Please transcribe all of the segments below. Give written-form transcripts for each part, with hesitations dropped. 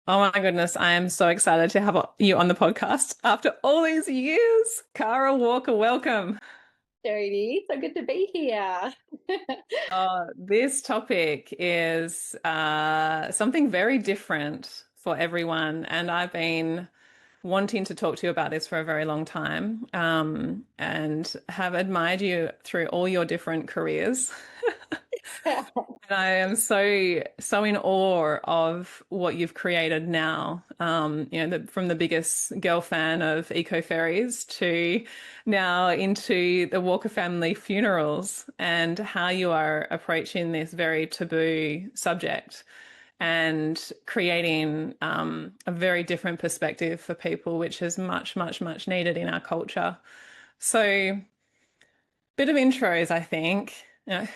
Oh my goodness, I am so excited to have you on the podcast after all these years. Cara Walker, welcome. Jody, so good to be here. This topic is something very different for everyone, and I've been wanting to talk to you about this for a very long time, and have admired you through all your different careers. And I am so in awe of what you've created now. From the biggest girl fan of eco fairies to now into the Walker family funerals and how you are approaching this very taboo subject and creating a very different perspective for people, which is much, much, much needed in our culture. So, bit of intros, I think.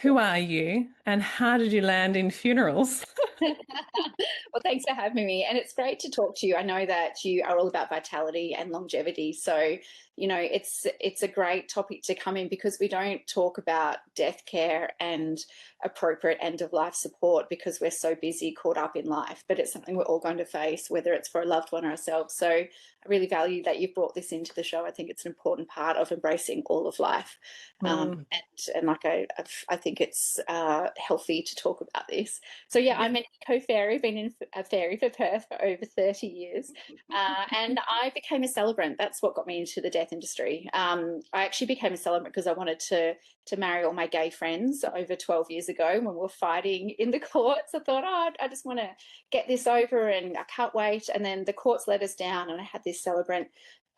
Who are you and how did you land in funerals? Well, thanks for having me. And it's great to talk to you. I know that you are all about vitality and longevity. So, it's a great topic to come in because we don't talk about death care and appropriate end of life support because we're so busy caught up in life. But it's something we're all going to face, whether it's for a loved one or ourselves. So I really value that you've brought this into the show. I think it's an important part of embracing all of life. Mm, And like I think it's healthy to talk about this. So yeah, yeah. I'm an eco fairy, been in a fairy for Perth for over 30 years. And I became a celebrant. That's what got me into the death industry. I actually became a celebrant because I wanted to marry all my gay friends over 12 years ago when we were fighting in the courts. I thought, oh, I just want to get this over and I can't wait. And then the courts let us down and I had this celebrant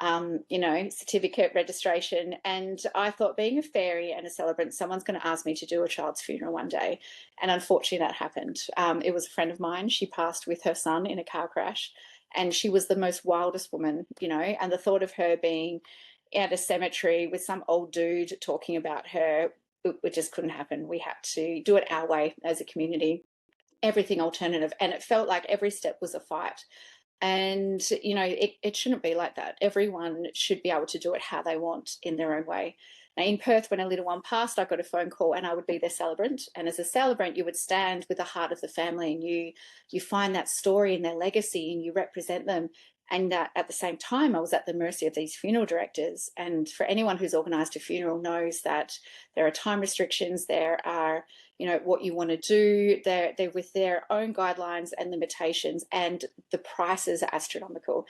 certificate registration. And I thought being a fairy and a celebrant, someone's going to ask me to do a child's funeral one day. And unfortunately, that happened. It was a friend of mine. She passed with her son in a car crash. And she was the most wildest woman, and the thought of her being at a cemetery with some old dude talking about her, it just couldn't happen. We had to do it our way as a community, everything alternative. And it felt like every step was a fight. And, it shouldn't be like that. Everyone should be able to do it how they want in their own way. Now, in Perth, when a little one passed, I got a phone call and I would be their celebrant. And as a celebrant, you would stand with the heart of the family and you find that story and their legacy and you represent them. And at the same time, I was at the mercy of these funeral directors. And for anyone who's organised a funeral knows that there are time restrictions, there are what you want to do. They're with their own guidelines and limitations, and the prices are astronomical.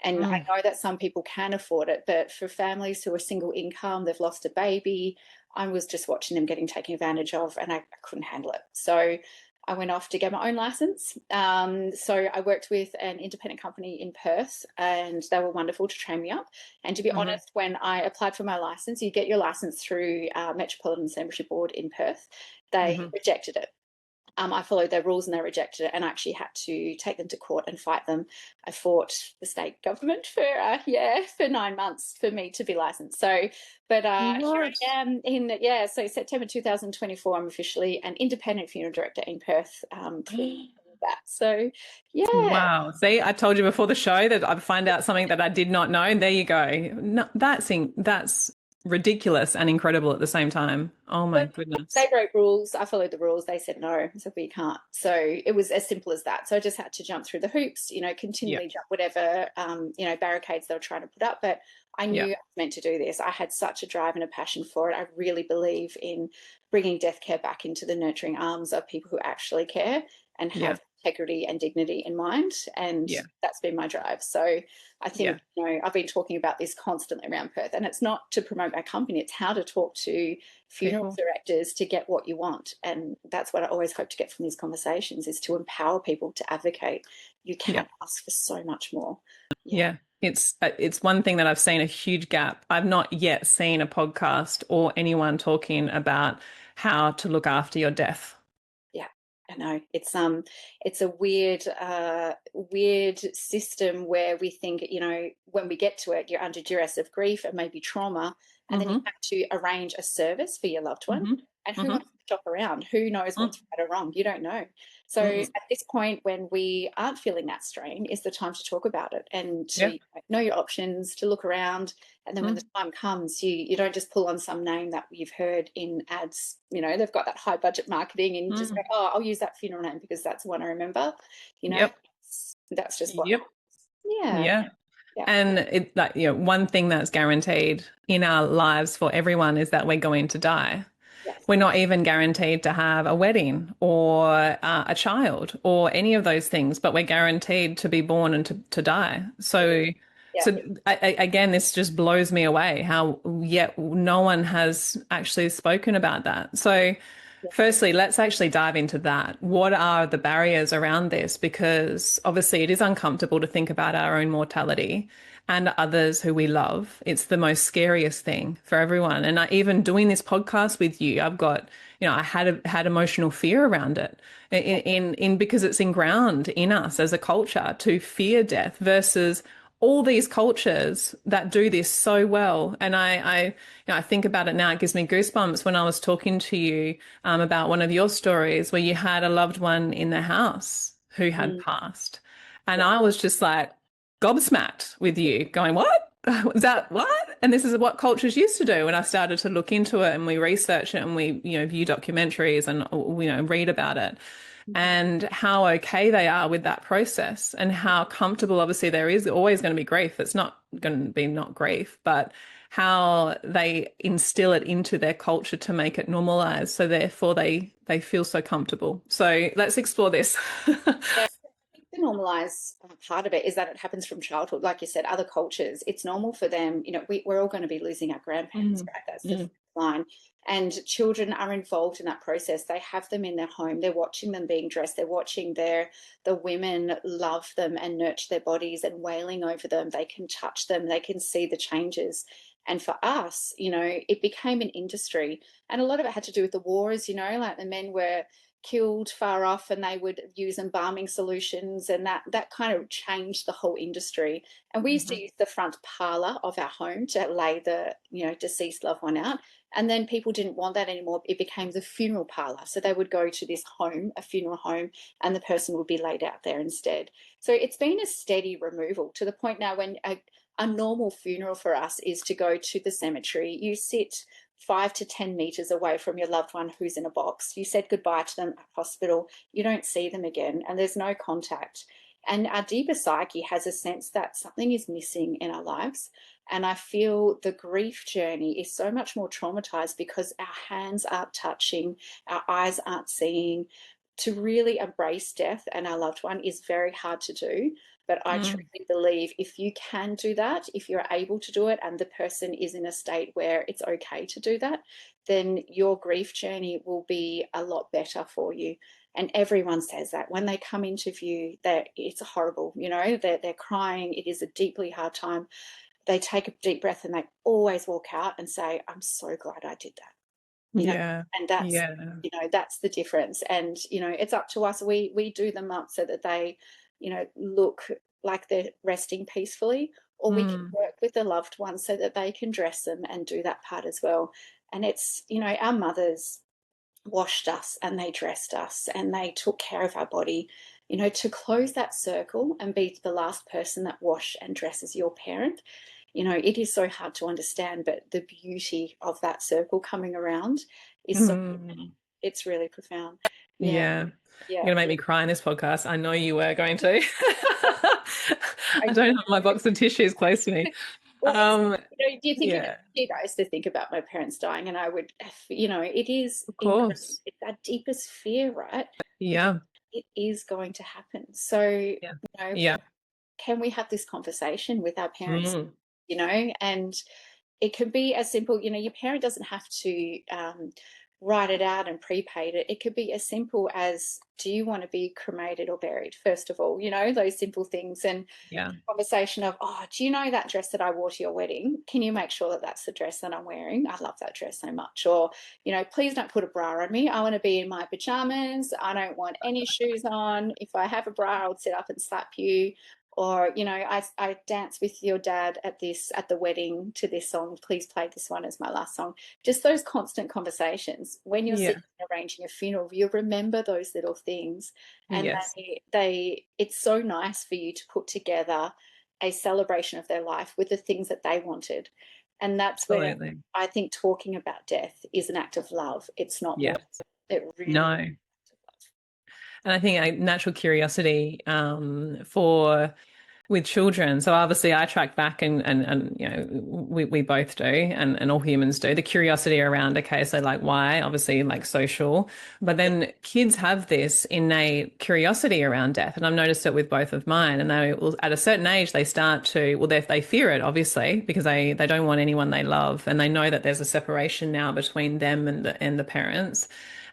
And I Mm, know that some people can afford it, but for families who are single income, they've lost a baby, I was just watching them getting taken advantage of, and I couldn't handle it. So I went off to get my own license. So I worked with an independent company in Perth, and they were wonderful to train me up. And to be mhm, honest, when I applied for my license, you get your license through Metropolitan Cemetery Board in Perth. They mhm. rejected it. I followed their rules and they rejected it, and I actually had to take them to court and fight them. I fought the state government for 9 months for me to be licensed. So, but here What? I am so September 2024. I'm officially an independent funeral director in Perth. Through that, so yeah, Wow. See, I told you before the show that I'd find out something that I did not know. There you go. No, that's ridiculous and incredible at the same time. Oh my but goodness. they wrote rules. I followed the rules. They said no, so we can't. So it was as simple as that. So I just had to jump through the hoops, Yeah. continually jump whatever barricades they were trying to put up. But I Yeah. knew I was meant to do this. I had such a drive and a passion for it. I really believe in bringing death care back into the nurturing arms of people who actually care and Yeah. have integrity and dignity in mind. And Yeah. that's been my drive. So I Yeah. think, I've been talking about this constantly around Perth, and it's not to promote my company, it's how to talk to funeral People. directors to get what you want. And that's what I always hope to get from these conversations is to empower people to advocate. You Yeah. can ask for so much more. Yeah. Yeah. It's one thing that I've seen a huge gap. I've not yet seen a podcast or anyone talking about how to look after your death. Yeah. I know it's a weird system where we think, when we get to it, you're under duress of grief and maybe trauma, and then you Hmm. have to arrange a service for your loved one. Hmm. And who Hmm. wants to shop around? Who knows what's right or wrong? You don't know. So Mm-mm. at this point, when we aren't feeling that strain, is the time to talk about it and Yeah. to know your options, to look around. And then when the Mm. time comes, you don't just pull on some name that you've heard in ads. They've got that high budget marketing and just go, Mm. oh, I'll use that funeral name because that's the one I remember. You know, Yep. That's just what Yep. happens. Yeah. Yeah. Yeah. And it, like, one thing that's guaranteed in our lives for everyone is that we're going to die. Yes. We're not even guaranteed to have a wedding or a child or any of those things, but we're guaranteed to be born and to die. So, Yeah. so again, this just blows me away how yet no one has actually spoken about that. So, Yeah. firstly, let's actually dive into that. What are the barriers around this? Because obviously it is uncomfortable to think about our own mortality and others who we love. It's the most scariest thing for everyone. And even doing this podcast with you, I've got, I had emotional fear around it in because it's ingrained in us as a culture to fear death versus all these cultures that do this so well. And I think about it now, it gives me goosebumps when I was talking to you about one of your stories where you had a loved one in the house who had Mm, passed. And yeah. I was just like gobsmacked with you going, what? Was that what? And this is what cultures used to do. And I started to look into it and we research it and we, view documentaries and, read about it Mhm. and how okay they are with that process and how comfortable, obviously there is always going to be grief. It's not going to be not grief, but how they instill it into their culture to make it normalized. So therefore they feel so comfortable. So let's explore this. Yeah. The normalize part of it is that it happens from childhood. Like you said, other cultures, it's normal for them. We're all going to be losing our grandparents, Mm, right? That's the mm, first line. And children are involved in that process. They have them in their home. They're watching them being dressed. They're watching the women love them and nurture their bodies and wailing over them. They can touch them. They can see the changes. And for us, it became an industry. And a lot of it had to do with the wars, like the men were killed far off and they would use embalming solutions, and that kind of changed the whole industry. And we used to mhm, use the front parlor of our home to lay the deceased loved one out, and then people didn't want that anymore. It became the funeral parlor, so they would go to this home, a funeral home, and the person would be laid out there instead. So it's been a steady removal to the point now when a normal funeral for us is to go to the cemetery. You sit 5 to 10 meters away from your loved one who's in a box. You said goodbye to them at hospital. You don't see them again, and there's no contact. And our deeper psyche has a sense that something is missing in our lives. And I feel the grief journey is so much more traumatized because our hands aren't touching, our eyes aren't seeing. To really embrace death and our loved one is very hard to do. But I mm, truly believe if you can do that, if you're able to do it, and the person is in a state where it's okay to do that, then your grief journey will be a lot better for you. And everyone says that when they come into view, that it's horrible, they're crying. It is a deeply hard time. They take a deep breath and they always walk out and say, I'm so glad I did that. you know yeah, and that's yeah, that's the difference. And it's up to us. We do them up so that they look like they're resting peacefully, or we can mm, work with the loved ones so that they can dress them and do that part as well. And it's our mothers washed us and they dressed us and they took care of our body. To close that circle and be the last person that wash and dresses your parent, it is so hard to understand, but the beauty of that circle coming around is so, mm. it's really profound. Yeah. Yeah. Yeah. You're gonna make me cry in this podcast. I know you were going to. I I, don't have my box of tissues close to me. well, it's, Um, do you think if yeah, I used to think about my parents dying, and I would, it is of incredible. course. It's our deepest fear, right? Because Yeah, it is going to happen. So, yeah, yeah. can we have this conversation with our parents? Mm, And it can be as simple, your parent doesn't have to write it out and prepaid it. It could be as simple as, do you want to be cremated or buried? First of all, those simple things. And yeah, conversation of, oh, do you know that dress that I wore to your wedding? Can you make sure that that's the dress that I'm wearing? I love that dress so much. Or, please don't put a bra on me. I want to be in my pajamas. I don't want any shoes on. If I have a bra, I would sit up and slap you. Or, I danced with your dad at the wedding to this song. Please play this one as my last song. Just those constant conversations. When you're yeah, sitting and arranging a funeral, you remember those little things. And yes, it's so nice for you to put together a celebration of their life with the things that they wanted. And that's where absolutely. I think talking about death is an act of love. It's not Yeah, war. It really is no. an act of love. And I think a natural curiosity for with children. So obviously I track back and you know we both do and all humans do the curiosity around okay so like why obviously like social but Yeah, then kids have this innate curiosity around death and I've noticed it with both of mine and they will at a certain age they start to well they fear it obviously because they don't want anyone they love and they know that there's a separation now between them and the parents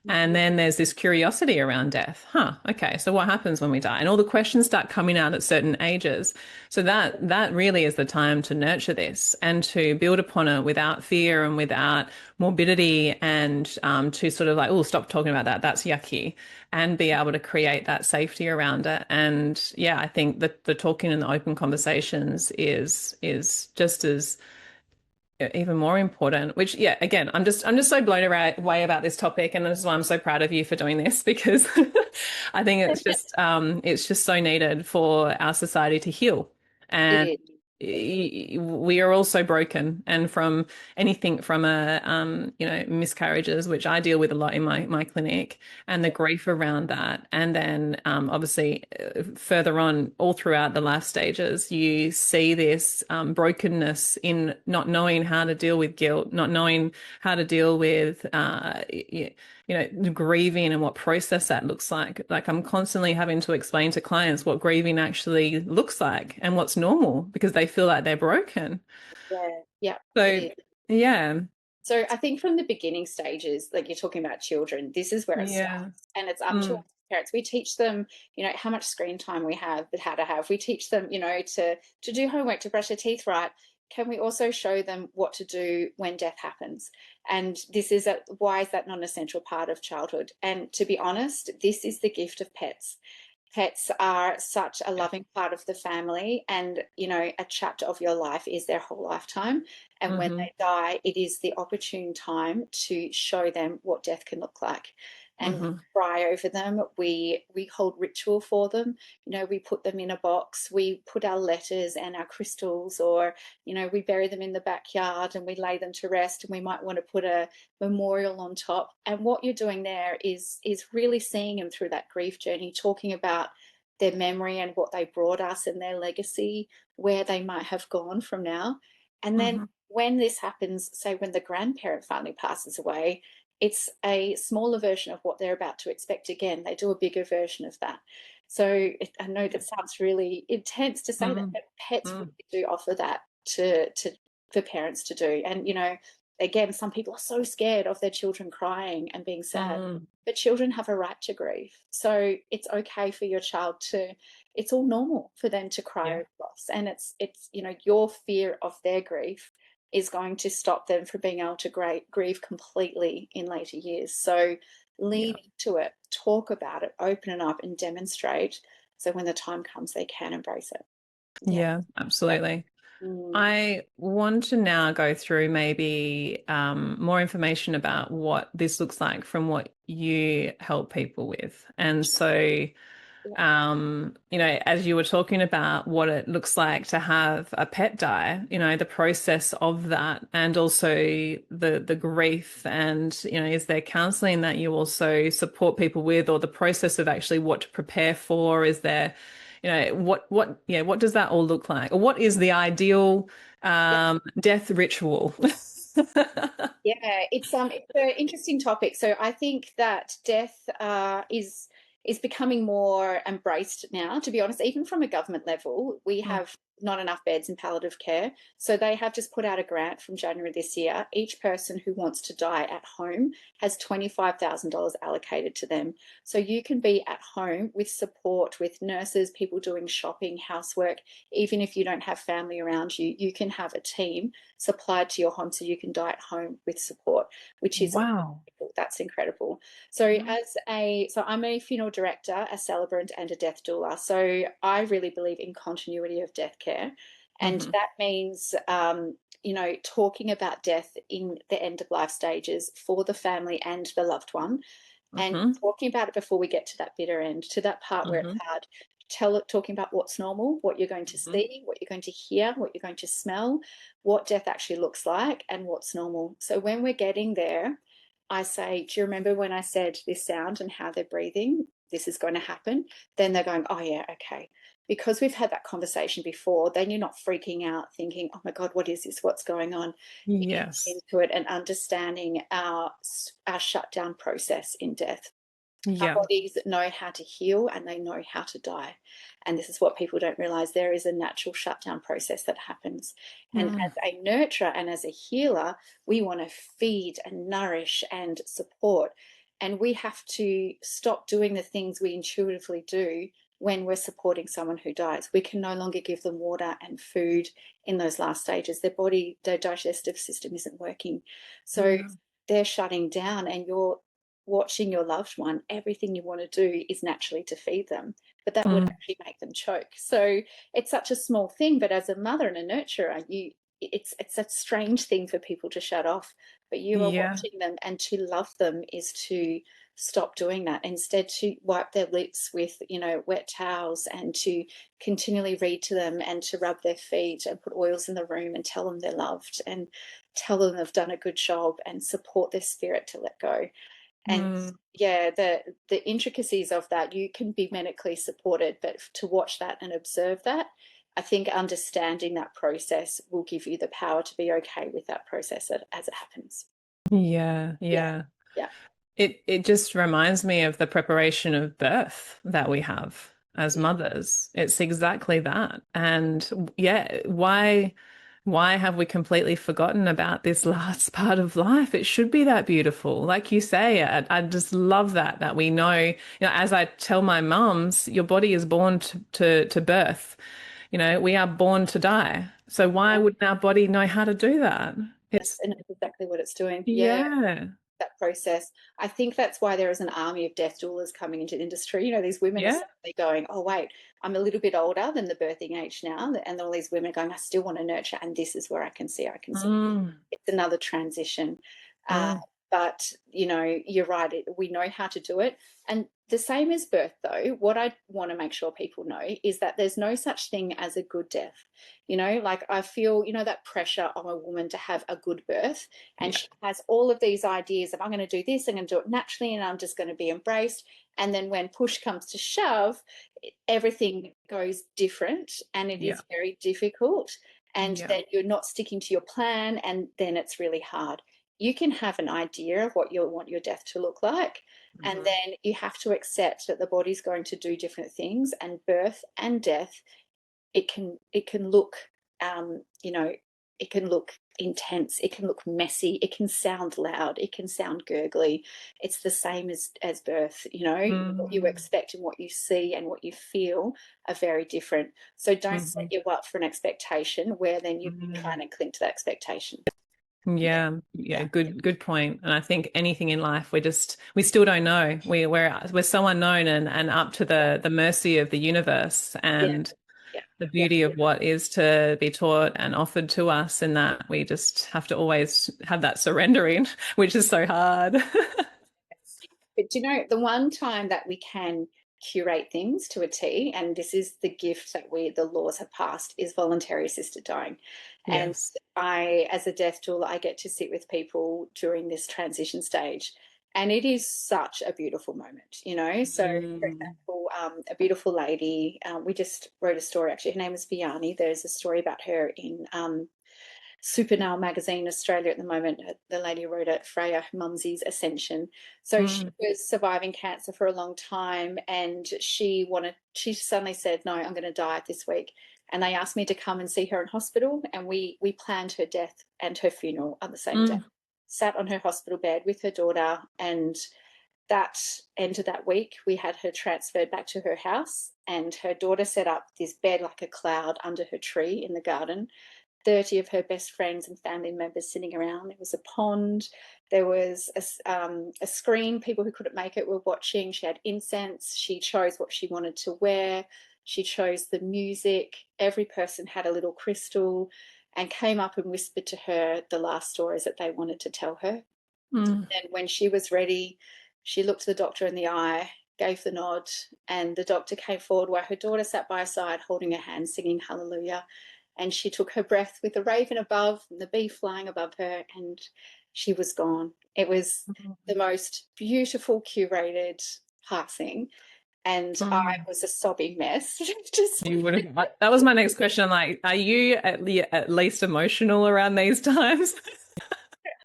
and then there's this curiosity around death. Huh, okay, so what happens when we die? And all the questions start coming out at certain ages. So that really is the time to nurture this and to build upon it without fear and without morbidity and to sort of like, oh, stop talking about that. That's yucky. And be able to create that safety around it. And yeah, I think that the talking and the open conversations is just as even more important which yeah again I'm just so blown away about this topic and this is why I'm so proud of you for doing this because I think it's just so needed for our society to heal it and is. we are all so broken and from anything from a you know miscarriages which I deal with a lot in my clinic and the Yeah, grief around that and then obviously further on all throughout the life stages you see this brokenness in not knowing how to deal with guilt not knowing how to deal with you know, grieving and what process that looks like. Like I'm constantly having to explain to clients what grieving actually looks like and what's normal because they feel like they're broken. yeah, yeah, it So, is. yeah, So I think from the beginning stages, like you're talking about children, this is where it yeah, starts. And it's up to us mm, parents. We teach them, how much screen time we have, but how to have. We teach them, to do homework, to brush their teeth right. Can we also show them what to do when death happens? And why is that not an essential part of childhood? And to be honest, this is the gift of pets. Pets are such a yeah, loving part of the family, and a chapter of your life is their whole lifetime. And when mm-hmm, they die, it is the opportune time to show them what death can look like. And we mm-hmm, cry over them. We hold ritual for them. We put them in a box. We put our letters and our crystals, or we bury them in the backyard and we lay them to rest. And we might want to put a memorial on top. And what you're doing there is really seeing them through that grief journey, talking about their memory and what they brought us and their legacy, where they might have gone from now. And then mm-hmm, when this happens, say when the grandparent finally passes away, it's a smaller version of what they're about to expect again. They do a bigger version of that. So I know that sounds really intense to say that, mm-hmm, but pets mm-hmm, really do offer that to for parents to do. And again, some people are so scared of their children crying and being sad, mm-hmm, but children have a right to grieve. So it's okay for your child to, it's all normal for them to cry yeah, over loss. And it's your fear of their grief is going to stop them from being able to grieve completely in later years. So yeah, lean into it, talk about it, open it up and demonstrate. So when the time comes, they can embrace it. Yeah. yeah, Yeah. absolutely. Mm. I want to now go through maybe more information about what this looks like from what you help people with. And so, Yeah. you know, as you were talking about what it looks like to have a pet die, you know, the process of that and also the grief and, you know, is there counseling that you also support people with or the process of actually what to prepare for? Is there, you know, what does that all look like? Or what is the ideal Yeah. death ritual? Yeah, it's an interesting topic. So I think that death is becoming more embraced now. To be honest, even from a government level, we have not enough beds in palliative care. So they have just put out a grant from January this year. Each person who wants to die at home has $25,000 allocated to them. So you can be at home with support, with nurses, people doing shopping, housework. Even if you don't have family around you, you can have a team supplied to your home so you can die at home with support, which is Wow. that's incredible. So I'm a funeral director, a celebrant, and a death doula. So I really believe in continuity of death care, and Hmm. that means talking about death in the end of life stages for the family and the loved one, and Hmm. talking about it before we get to that bitter end, to that part where it's Hmm. hard. Talking about what's normal, what you're going to Hmm. see, what you're going to hear, what you're going to smell, what death actually looks like, and what's normal. So when we're getting there, I say, do you remember when I said this sound and how they're breathing? this is going to happen, then they're going, oh yeah, okay. Because we've had that conversation before, then you're not freaking out thinking, oh my God, what is this? What's going on? You get Yes. into it and understanding our shutdown process in death. Our Yeah. bodies know how to heal and they know how to die. And this is what people don't realize. There is a natural shutdown process that happens. And Mm. as a nurturer and as a healer, we want to feed and nourish and support. And we have to stop doing the things we intuitively do when we're supporting someone who dies. We can no longer give them water and food in those last stages. Their body, their digestive system isn't working. So Yeah. they're shutting down, and you're watching your loved one, everything you want to do is naturally to feed them, but that would Mm. actually make them choke. So it's such a small thing, but as a mother and a nurturer, it's a strange thing for people to shut off, but you are Yeah. watching them, and to love them is to stop doing that. Instead, to wipe their lips with, wet towels, and to continually read to them, and to rub their feet and put oils in the room and tell them they're loved, and tell them they've done a good job, and support their spirit to let go. And Mm. yeah, the intricacies of that, you can be medically supported, but to watch that and observe that, I think understanding that process will give you the power to be okay with that process as it happens. Yeah. Yeah, Yeah. yeah, It just reminds me of the preparation of birth that we have as yeah. mothers. It's exactly that. And yeah, why have we completely forgotten about this last part of life? It should be that beautiful. Like you say, I just love that we know, as I tell my mums, your body is born to birth. We are born to die. So why Yeah. wouldn't our body know how to do that? Yes, It's and that's exactly what it's doing. Yeah, yeah. that process. I think that's why there is an army of death doulas coming into the industry. These women are Yeah. suddenly going, oh, wait, I'm a little bit older than the birthing age now. And all these women are going, I still want to nurture. And this is where I can see. Mm, It's another transition. Uh, mm. but, you're right. We know how to do it. And the same as birth, though, what I want to make sure people know is that there's no such thing as a good death. Like I feel, that pressure on a woman to have a good birth. And Yeah. she has all of these ideas of, I'm going to do this, I'm going to do it naturally, and I'm just going to be embraced. And then when push comes to shove, everything goes different, and it Yeah. is very difficult. And Yeah. then you're not sticking to your plan, and then it's really hard. You can have an idea of what you want your death to look like, and Mhm. then you have to accept that the body's going to do different things, and birth and death, it can look, it can look intense, it can look messy, it can sound loud, it can sound gurgly. It's the same as birth. What you Mm. expect and what you see and what you feel are very different. So don't set Mhm. you up for an expectation where then you're Mm. trying to cling to that expectation. Yeah, Yeah, yeah, yeah, good point. And I think anything in life, we still don't know. We're so unknown and up to yeah, the mercy of the universe yeah, and yeah, the yeah. beauty of what is to be taught and offered to us, in that we just have to always have that surrendering, which is so hard. But do you know, the one time that we can curate things to a T, and this is the gift that the laws have passed, is voluntary assisted dying. And Yes. as a death doula, I get to sit with people during this transition stage. And it is such a beautiful moment. So, for Mm. example, a beautiful lady, we just wrote a story, actually. Her name is Vianney. There's a story about her in Supernal magazine Australia at the moment. The lady wrote it, Freya Mumsy's Ascension. So she Mm. was surviving cancer for a long time, and she suddenly said, no, I'm going to die this week. And they asked me to come and see her in hospital, and we planned her death and her funeral on the same day. Mm. Sat on her hospital bed with her daughter, and that end of that week, we had her transferred back to her house, and her daughter set up this bed like a cloud under her tree in the garden. 30 of her best friends and family members sitting around. There was a pond. There was a screen. People who couldn't make it were watching. She had incense. She chose what she wanted to wear. She chose the music. Every person had a little crystal and came up and whispered to her the last stories that they wanted to tell her. Mm. And when she was ready, she looked the doctor in the eye, gave the nod, and the doctor came forward while her daughter sat by her side, holding her hand, singing hallelujah. And she took her breath with the raven above and the bee flying above her, and she was gone. It was the most beautiful, curated passing. And I Mm. was a sobbing mess. Just You would have. That was my next question. Like, are you at least emotional around these times?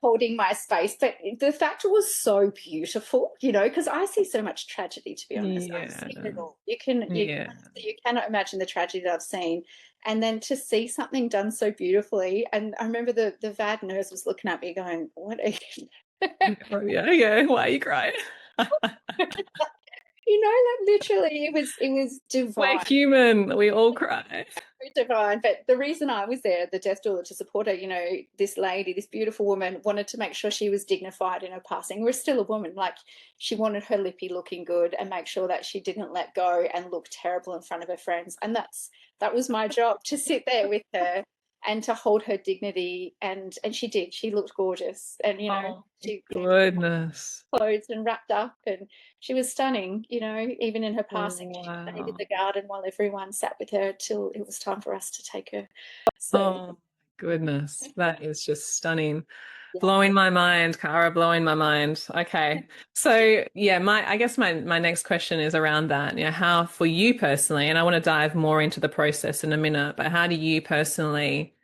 holding my space. But the fact was so beautiful, because I see so much tragedy, to be honest. I've Yeah. seen it all. You Yeah. cannot imagine the tragedy that I've seen. And then to see something done so beautifully. And I remember the VAD nurse was looking at me going, what are you Yeah. Yeah. Why are you crying? like literally it was We're divine. human. We all cry. Divine. But the reason I was there, the death doula, to support her, this lady, this beautiful woman, wanted to make sure she was dignified in her passing. We're still a woman. Like, she wanted her lippy looking good and make sure that she didn't let go and look terrible in front of her friends. And that was my job, to sit there with her and to hold her dignity. And she did. She looked gorgeous. And Oh, she came goodness. clothes and wrapped up, and she was stunning, even in her passing. She stayed in Wow. the garden while everyone sat with her till it was time for us to take her. So Oh, goodness. That is just stunning. yeah, Blowing my mind, Cara, blowing my mind. Okay. So yeah, I guess my next question is around that. How for you personally, and I want to dive more into the process in a minute, but how do you personally,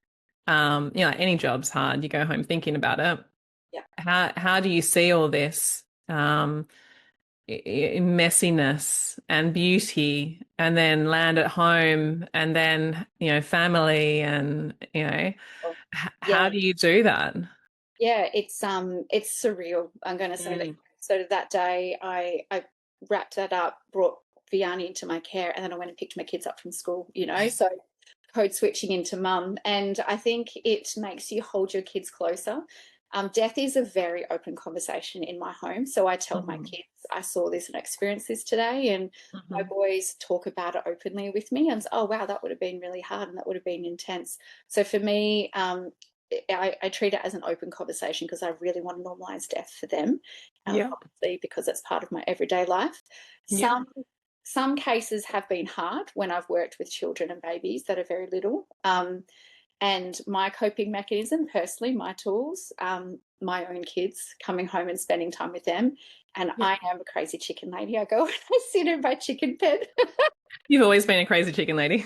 like any job's hard, you go home thinking about it. yeah. How do you see all this messiness and beauty and then land at home and then, family and, Oh, how yeah, do you do that? yeah. It's surreal. I'm going to say that. Mm. So that day, I wrapped that up, brought Vianney into my care, and then I went and picked my kids up from school. So code switching into mum. And I think it makes you hold your kids closer. Death is a very open conversation in my home. So I tell my Mhm. kids, I saw this and experienced this today. And my Mhm. boys talk about it openly with me and say, oh, wow, that would have been really hard and that would have been intense. So for me, I treat it as an open conversation because I really want to normalize death for them, Yeah. obviously, because it's part of my everyday life. Yeah. Some cases have been hard when I've worked with children and babies that are very little. And my coping mechanism, personally, my tools, my own kids, coming home and spending time with them. And Yeah. I am a crazy chicken lady. I go and I sit in my chicken pen. You've always been a crazy chicken lady.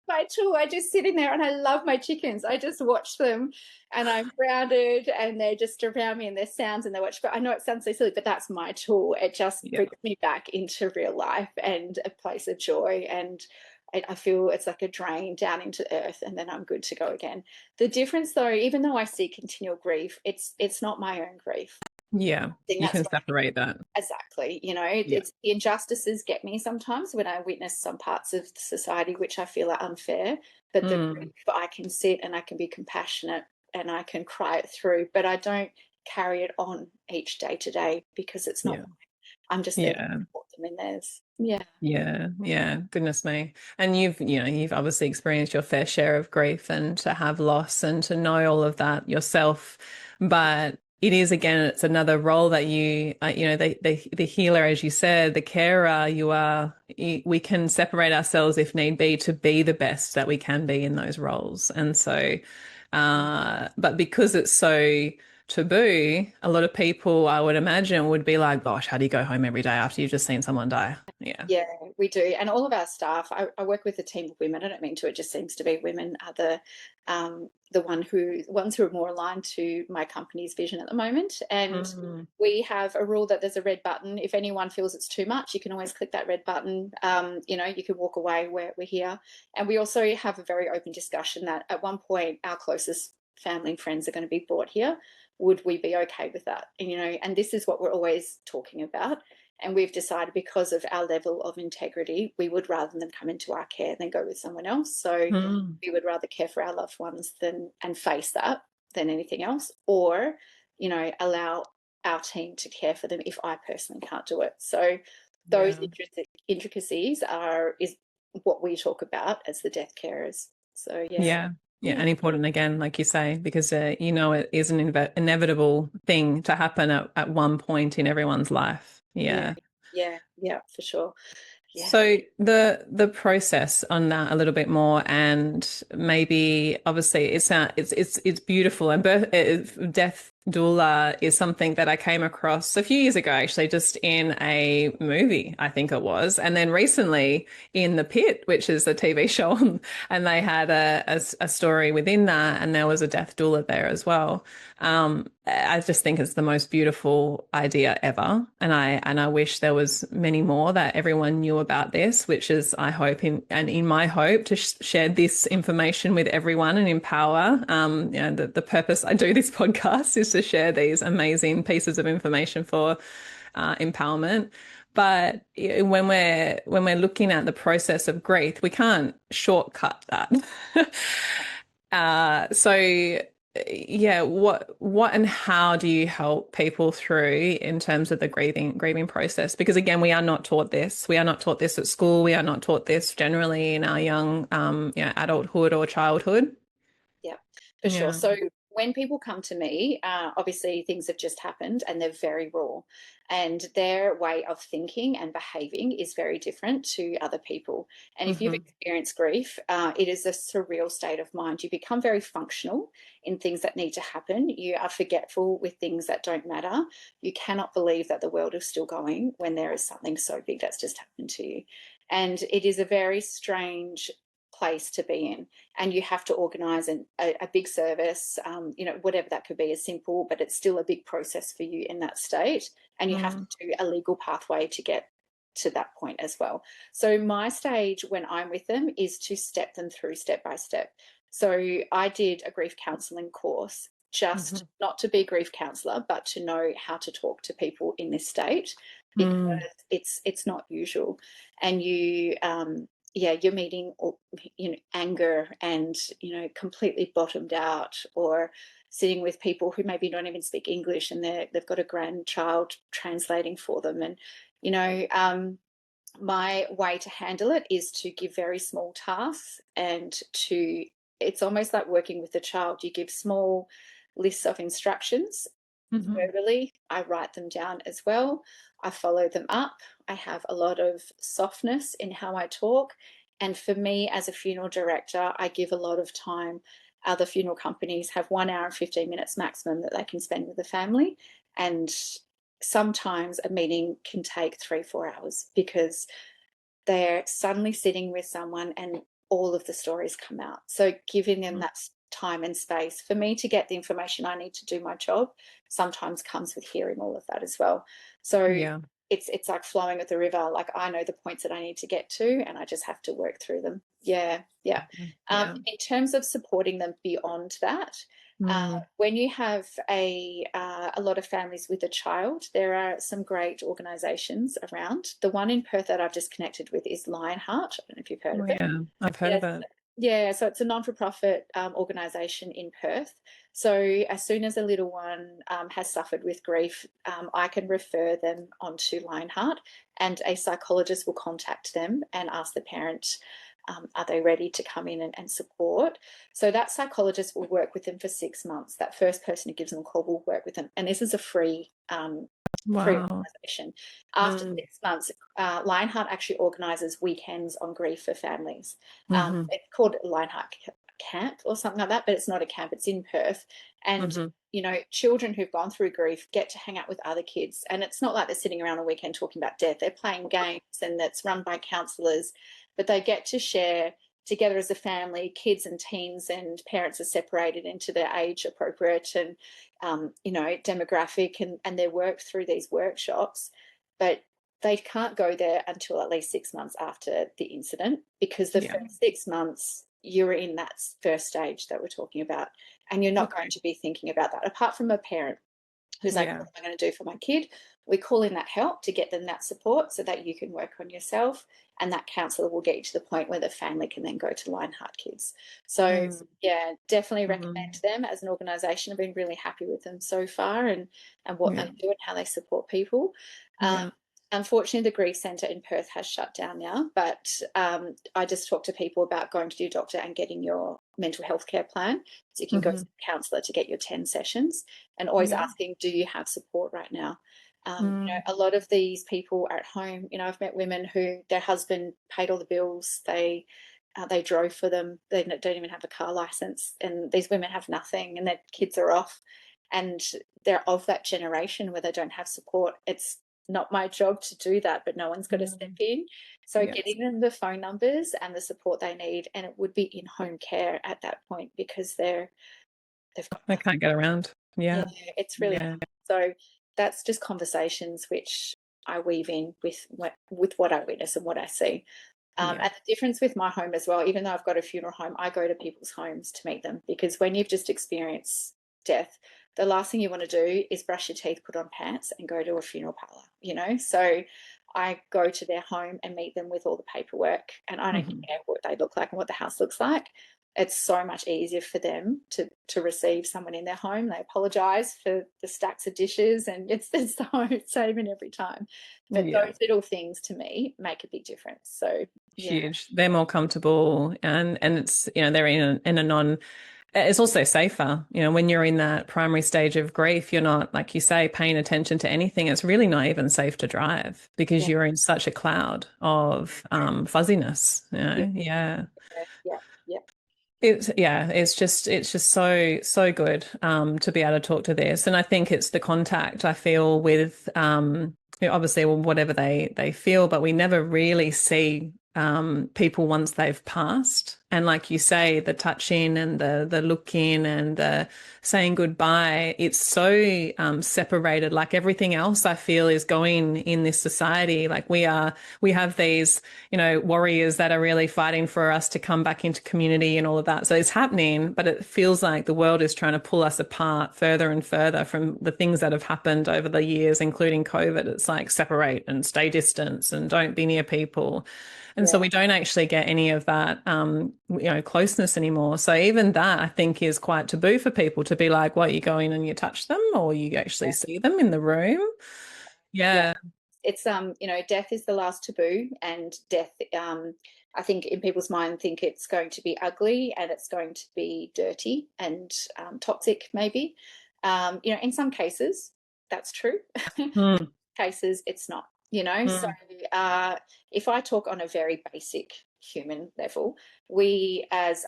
My tool, I just sit in there and I love my chickens. I just watch them and I'm grounded and they're just around me and their sounds and they watch. But I know it sounds so silly, but that's my tool. It just Yeah. brings me back into real life and a place of joy. And I feel it's like a drain down into earth and then I'm good to go again. The difference though, even though I see continual grief, it's not my own grief. Yeah. I think You that's can separate that. exactly. Yeah. It's the injustices get me sometimes when I witness some parts of society which I feel are unfair. But the grief, Mm. I can sit and I can be compassionate and I can cry it through, but I don't carry it on each day to day because it's not Yeah. mine. I'm just there to Yeah. support them in theirs. Yeah. Yeah, yeah, goodness me. And you've obviously experienced your fair share of grief and to have loss and to know all of that yourself. But it is again, it's another role that the healer, as you said, the carer, we can separate ourselves if need be to be the best that we can be in those roles. And so, but because it's so taboo, a lot of people, I would imagine, would be like, gosh, how do you go home every day after you've just seen someone die? Yeah. Yeah, we do. And all of our staff, I work with a team of women. I don't mean to, it just seems to be women are the ones who are more aligned to my company's vision at the moment. And Mm. we have a rule that there's a red button. If anyone feels it's too much, you can always click that red button. You can walk away. We're here. And we also have a very open discussion that at one point our closest family and friends are going to be brought here. Would we be okay with that? And this is what we're always talking about. And we've decided because of our level of integrity, we would rather them come into our care than go with someone else. So Mm. we would rather care for our loved ones and face that than anything else, or, allow our team to care for them if I personally can't do it. So those Yeah. intricacies is what we talk about as the death carers. So yeah. Yeah. Yeah. Yeah. And important again, like you say, because it is an inevitable thing to happen at one point in everyone's life. Yeah. Yeah. Yeah. Yeah, for sure. Yeah. So the process on that a little bit more, and maybe obviously it's beautiful, and death doula is something that I came across a few years ago, actually, just in a movie, I think it was. And then recently in The Pit, which is a TV show, and they had a story within that, and there was a death doula there as well. I just think it's the most beautiful idea ever. And I wish there was many more that everyone knew about this, which is, I hope, in my hope to share this information with everyone and empower. The purpose I do this podcast is to share these amazing pieces of information for empowerment. But when we're looking at the process of grief, we can't shortcut that. So yeah, what and how do you help people through in terms of the grieving process? Because again, we are not taught this. We are not taught this at school. We are not taught this generally in our young adulthood or childhood. Yeah, for sure. Yeah. So when people come to me, obviously things have just happened and they're very raw, and their way of thinking and behaving is very different to other people. And if you've Hmm. experienced grief, it is a surreal state of mind. You become very functional in things that need to happen. You are forgetful with things that don't matter. You cannot believe that the world is still going when there is something so big that's just happened to you. And it is a very strange place to be in, and you have to organize a big service, whatever that could be, as simple, but it's still a big process for you in that state, and you have to Mm. do a legal pathway to get to that point as well. So my stage when I'm with them is to step them through step by step. So I did a grief counseling course, just Hmm. not to be a grief counselor, but to know how to talk to people in this state, because Mm. it's not usual. And you're meeting, anger and, completely bottomed out, or sitting with people who maybe don't even speak English, and they've got a grandchild translating for them. And, my way to handle it is to give very small tasks, and it's almost like working with a child. You give small lists of instructions Hmm. verbally. I write them down as well. I follow them up. I have a lot of softness in how I talk. And for me, as a funeral director, I give a lot of time. Other funeral companies have 1 hour and 15 minutes maximum that they can spend with the family. And sometimes a meeting can take 3, 4 hours, because they're suddenly sitting with someone and all of the stories come out. So giving them that time and space for me to get the information I need to do my job sometimes comes with hearing all of that as well. So Yeah. it's like flowing with the river. Like, I know the points that I need to get to, and I just have to work through them. Yeah, yeah. Yeah. In terms of supporting them beyond that, Mm. when you have a lot of families with a child, there are some great organisations around. The one in Perth that I've just connected with is Lionheart. I don't know if you've heard Oh of it. yeah, I've heard Yes. of it. Yeah, so it's a non-for-profit organisation in Perth. So as soon as a little one has suffered with grief, I can refer them onto Lionheart, and a psychologist will contact them and ask the parent, are they ready to come in and support? So that psychologist will work with them for 6 months. That first person who gives them a call will work with them, and this is a free Wow. organisation. After Mm. 6 months, Lionheart actually organises weekends on grief for families. Hmm. It's called Lionheart Camp or something like that, but it's not a camp, it's in Perth. And, Hmm. children who've gone through grief get to hang out with other kids. And it's not like they're sitting around a weekend talking about death. They're playing games, and that's run by counsellors, but they get to share together as a family. Kids and teens and parents are separated into their age appropriate and demographic, and they work through these workshops. But they can't go there until at least 6 months after the incident, because the Yeah. first 6 months you're in that first stage that we're talking about, and you're not going Okay. to be thinking about that, apart from a parent who's like, Yeah. what am I going to do for my kid? We call in that help to get them that support so that you can work on yourself. And that counsellor will get you to the point where the family can then go to Lionheart Kids. So, Mm. yeah, definitely recommend Mm. them as an organisation. I've been really happy with them so far, and what they Yeah. do and how they support people. Um, Yeah. Unfortunately, the Grief Centre in Perth has shut down now, but I just talk to people about going to your doctor and getting your mental health care plan, so you can go to Hmm. the counsellor to get your 10 sessions, and always Yeah. asking, do you have support right now? Mm. A lot of these people are at home. I've met women who their husband paid all the bills. They drove for them. They don't even have a car license, and these women have nothing, and their kids are off. and they're of that generation where they don't have support. It's not my job to do that, but no one's got to step in. So Yes. getting them the phone numbers and the support they need, and it would be in home care at that point because they've got They can't get around. yeah, Yeah. it's really Yeah. so that's just conversations which I weave in with what I witness and what I see. Yeah. And the difference with my home as well, even though I've got a funeral home, I go to people's homes to meet them because when you've just experienced death, the last thing you want to do is brush your teeth, put on pants, and go to a funeral parlor, you know? So I go to their home and meet them with all the paperwork, and I don't care what they look like and what the house looks like. It's so much easier for them to receive someone in their home. They apologize for the stacks of dishes, and it's the home saving every time. But Yeah. those little things to me make a big difference. So yeah. Huge. They're more comfortable, and it's, they're in a non, it's also safer. When you're in that primary stage of grief, you're not, like you say, paying attention to anything. It's really not even safe to drive because Yeah. you're in such a cloud of fuzziness. Yeah. Yeah. Yeah. Yeah. It's just so good to be able to talk to this, and I think it's the contact I feel with obviously, well, whatever they feel, but we never really see people once they've passed. And like you say, the touching and the looking and the saying goodbye, it's so separated. Like everything else, I feel is going in this society. Like we have these, warriors that are really fighting for us to come back into community and all of that. So it's happening, but it feels like the world is trying to pull us apart further and further from the things that have happened over the years, including COVID. It's like separate and stay distance and don't be near people. And so Yeah. we don't actually get any of that, closeness anymore. So even that, I think, is quite taboo for people to be like, what, you go in and you touch them or you actually see them in the room? Yeah. Yeah. It's death is the last taboo, and death I think in people's mind think it's going to be ugly and it's going to be dirty and toxic maybe. In some cases that's true. Mm, Cases it's not, so mm, if I talk on a very basic human level, we as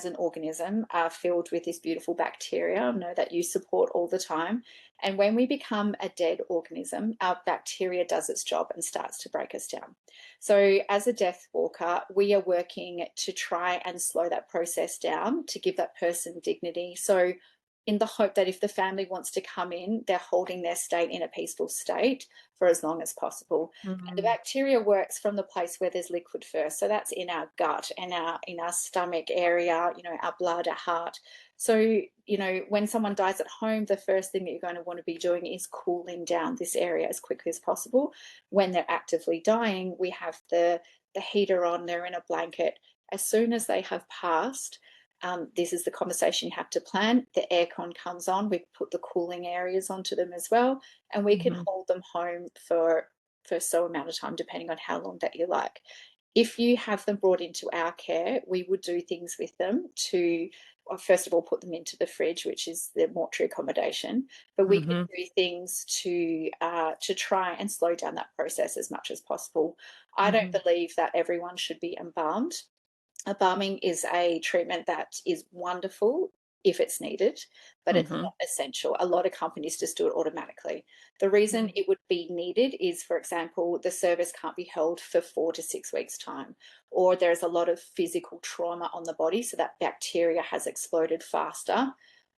an organism are filled with this beautiful bacteria, I know that you support all the time, and when we become a dead organism, our bacteria does its job and starts to break us down. So as a death walker, we are working to try and slow that process down to give that person dignity. So in the hope that if the family wants to come in, they're holding their state in a peaceful state for as long as possible. And the mm, bacteria works from the place where there's liquid first. So that's in our gut and in our stomach area, our blood, our heart. So, when someone dies at home, the first thing that you're going to want to be doing is cooling down this area as quickly as possible. When they're actively dying, we have the heater on, they're in a blanket. As soon as they have passed, this is the conversation you have to plan. The aircon comes on, we put the cooling areas onto them as well, and we can hold them home for so amount of time, depending on how long that you like. If you have them brought into our care, we would do things with them to, well, first of all, put them into the fridge, which is the mortuary accommodation. But we can do things to try and slow down that process as much as possible. I don't believe that everyone should be embalmed. Embalming is a treatment that is wonderful if it's needed, but it's not essential. A lot of companies just do it automatically. The reason it would be needed is, for example, the service can't be held for 4 to 6 weeks' time, or there's a lot of physical trauma on the body, so that bacteria has exploded faster,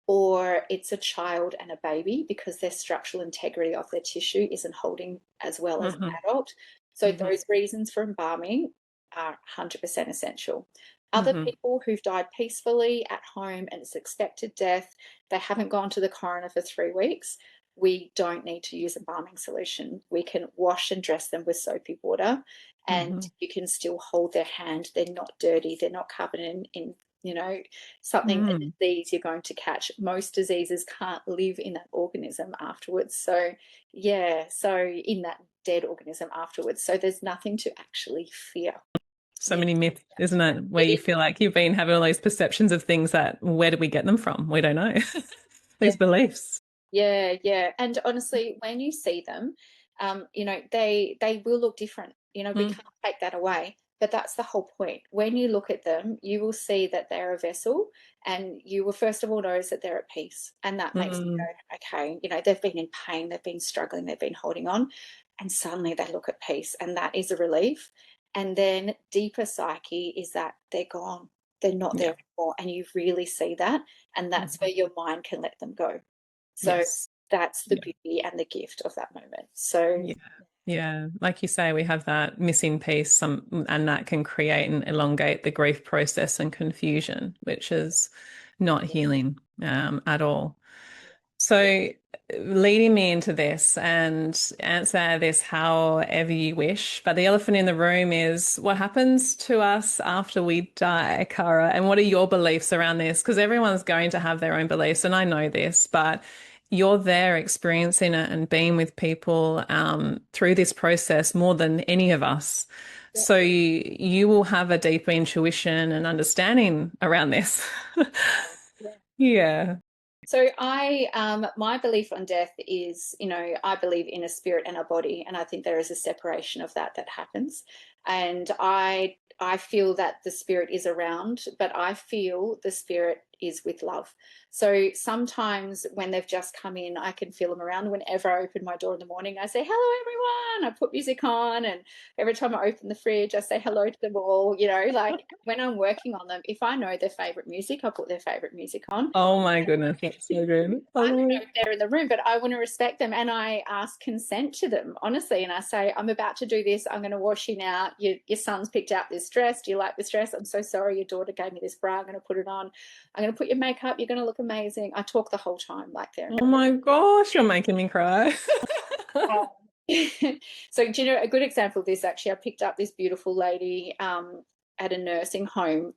or it's a child and a baby because their structural integrity of their tissue isn't holding as well as an adult. So those reasons for embalming are 100% essential. Other people who've died peacefully at home and it's expected death, they haven't gone to the coroner for 3 weeks, we don't need to use embalming solution. We can wash and dress them with soapy water, and you can still hold their hand. They're not dirty. They're not covered in something, a disease you're going to catch. Most diseases can't live in that organism afterwards. So, yeah, so in that dead organism afterwards. So there's nothing to actually fear. So many myths, isn't it? Where you feel like you've been having all these perceptions of things that, where do we get them from? We don't know. Yeah, These beliefs. yeah, yeah. And honestly, when you see them, they will look different. We Mm, can't take that away. but that's the whole point. When you look at them, you will see that they're a vessel, and you will first of all notice that they're at peace. And that makes you Mm. go, okay, they've been in pain, they've been struggling, they've been holding on, and suddenly they look at peace, and that is a relief. And then deeper psyche is that they're gone. They're not Yeah. there anymore. And you really see that. And that's where Mhm. your mind can let them go. So Yes. that's the Yeah. beauty and the gift of that moment. So Yeah. Yeah. Like you say, we have that missing piece, and that can create and elongate the grief process and confusion, which is not healing at all. yeah, So, leading me into this, and answer this however you wish. But the elephant in the room is what happens to us after we die, Cara? And what are your beliefs around this? Because everyone's going to have their own beliefs, and I know this, but you're there experiencing it and being with people through this process more than any of us. yeah, So you will have a deeper intuition and understanding around this. yeah. Yeah. So my belief on death is, I believe in a spirit and a body, and I think there is a separation of that happens. And I feel that the spirit is around, but I feel the spirit is with love. So sometimes when they've just come in, I can feel them around. Whenever I open my door in the morning, I say, hello, everyone. I put music on. And every time I open the fridge, I say hello to them all. Like when I'm working on them, if I know their favorite music, I put their favorite music on. Oh my goodness, that's so good. I I don't love know it. if they're in the room, but I want to respect them. And I ask consent to them, honestly. And I say, I'm about to do this. I'm going to wash you now. Your son's picked out this dress. Do you like this dress? I'm so sorry. Your daughter gave me this bra. I'm going to put it on. I'm going to put your makeup. You're going to look amazing. I talk the whole time like they're in Oh my gosh, you're making me cry. the room. So, do you know a good example of this? Actually, I picked up this beautiful lady at a nursing home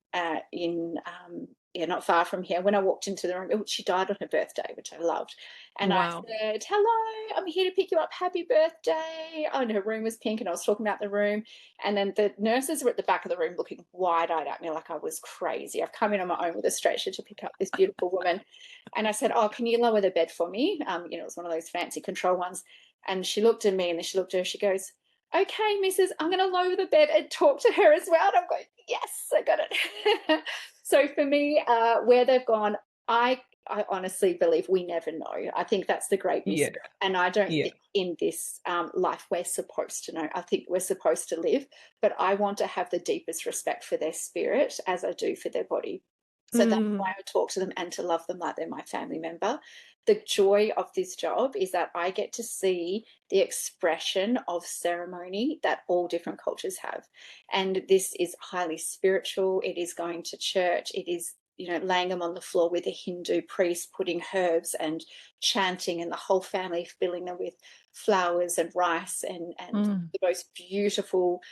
yeah, not far from here. When I walked into the room, she died on her birthday, which I loved. And I Wow. said, hello, I'm here to pick you up. Happy birthday. Oh, and her room was pink, and I was talking about the room. And then the nurses were at the back of the room looking wide-eyed at me like I was crazy. I've come in on my own with a stretcher to pick up this beautiful woman. And I said, oh, can you lower the bed for me? It was one of those fancy control ones. And she looked at me, and then she looked at her, she goes, okay, Mrs., I'm going to lower the bed and talk to her as well. And I'm going, yes, I got it. So for me, where they've gone, I honestly believe we never know. I think that's the great Yeah. mystery. And I don't Yeah. think in this life we're supposed to know. I think we're supposed to live, but I want to have the deepest respect for their spirit as I do for their body. So that's why Mm. I talk to them and to love them like they're my family member. The joy of this job is that I get to see the expression of ceremony that all different cultures have. And this is highly spiritual. It is going to church. It is, laying them on the floor with a Hindu priest, putting herbs and chanting, and the whole family filling them with flowers and rice and Mm. the most beautiful,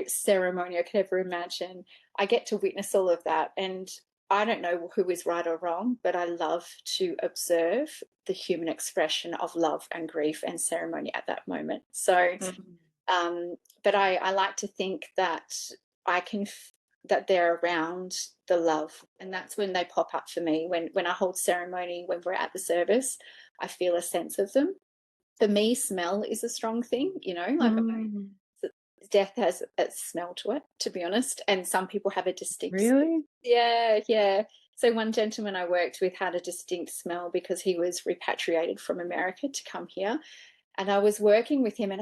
ceremony I could ever imagine. I get to witness all of that. And I don't know who is right or wrong, but I love to observe the human expression of love and grief and ceremony at that moment. So, Mm. but I like to think that I can that they're around the love, and that's when they pop up for me. When I hold ceremony, when we're at the service, I feel a sense of them. For me, smell is a strong thing. Like Mm. death has a smell to it, to be honest, and some people have a distinct. Really? Yeah, yeah. So one gentleman I worked with had a distinct smell because he was repatriated from America to come here, and I was working with him, and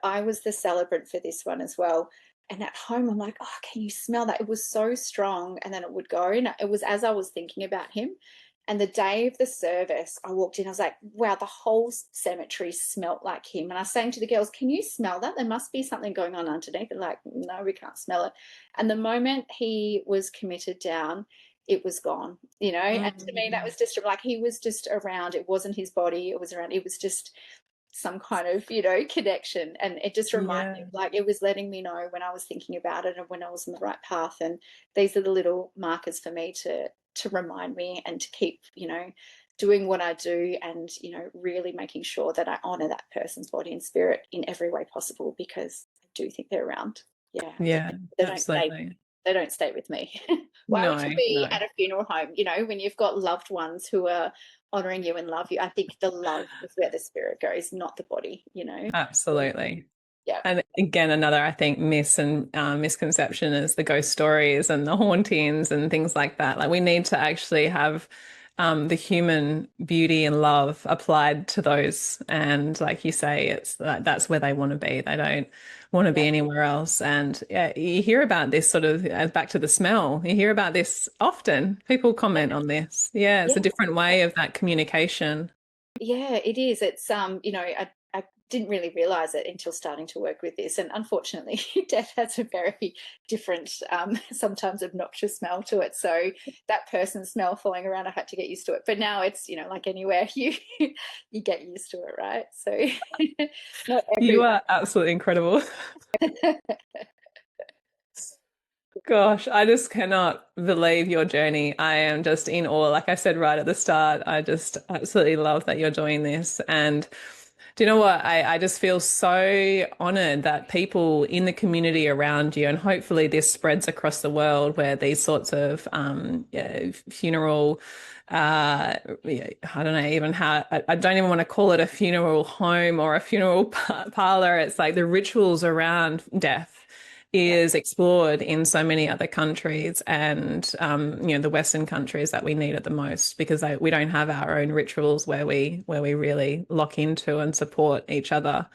I was the celebrant for this one as well. And at home, I'm like, oh, can you smell that? It was so strong, and then it would go. And it was as I was thinking about him. And the day of the service, I walked in, I was like, wow, the whole cemetery smelt like him. And I was saying to the girls, can you smell that? There must be something going on underneath. They're like, no, we can't smell it. And the moment he was committed down, it was gone, and to me, that Mm. was just like he was just around. It wasn't his body, it was around, it was just some kind of connection, and it just reminded me, Yeah. like it was letting me know when I was thinking about it and when I was on the right path. And these are the little markers for me to remind me and to keep doing what I do, and really making sure that I honor that person's body and spirit in every way possible, because I do think they're around. Yeah, Yeah, they don't stay absolutely. they don't stay with me. Why would you No, be no, at a funeral home, when you've got loved ones who are honoring you and love you? I think the love is where the spirit goes, not the body. absolutely. Yeah. And again, another, I think, misconception is the ghost stories and the hauntings and things like that. Like we need to actually have the human beauty and love applied to those. And like you say, it's that's where they want to be. They don't want to Yeah. be anywhere else. And yeah, you hear about this sort of back to the smell. You hear about this often. People comment on this. Yeah, it's Yeah. a different way of that communication. Yeah, it is. It's I didn't really realize it until starting to work with this. And unfortunately, death has a very different, sometimes obnoxious smell to it. So that person smell falling around, I had to get used to it. But now it's, like anywhere you get used to it, right? So not You everyone. are absolutely incredible. Gosh, I just cannot believe your journey. I am just in awe. Like I said right at the start, I just absolutely love that you're doing this. And do you know what? I just feel so honored that people in the community around you, and hopefully this spreads across the world where these sorts of yeah, funeral, yeah, I don't know even how, I don't even want to call it a funeral home or a funeral parlor. It's like the rituals around death Yeah. is explored in so many other countries and the Western countries that we need it the most because we don't have our own rituals where we really lock into and support each other.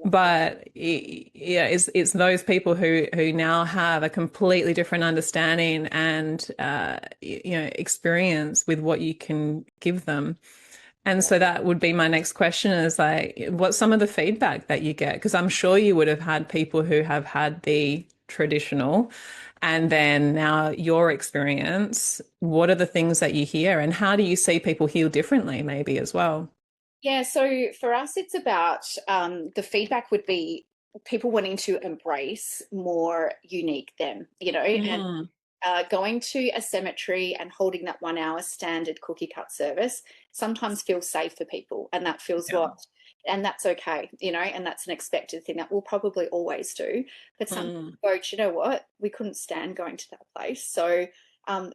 But yeah, it's those people who now have a completely different understanding and experience with what you can give them. And so that would be my next question is like, what's some of the feedback that you get? Because I'm sure you would have had people who have had the traditional and then now your experience. What are the things that you hear and how do you see people heal differently, maybe as well? Yeah, so for us, it's about the feedback would be people wanting to embrace more unique them, and Mm, going to a cemetery and holding that 1 hour standard cookie cut service sometimes feels safe for people, and that feels yeah. and that's okay, and that's an expected thing that we'll probably always do. But some Mm, go, "Do you know what? We couldn't stand going to that place. So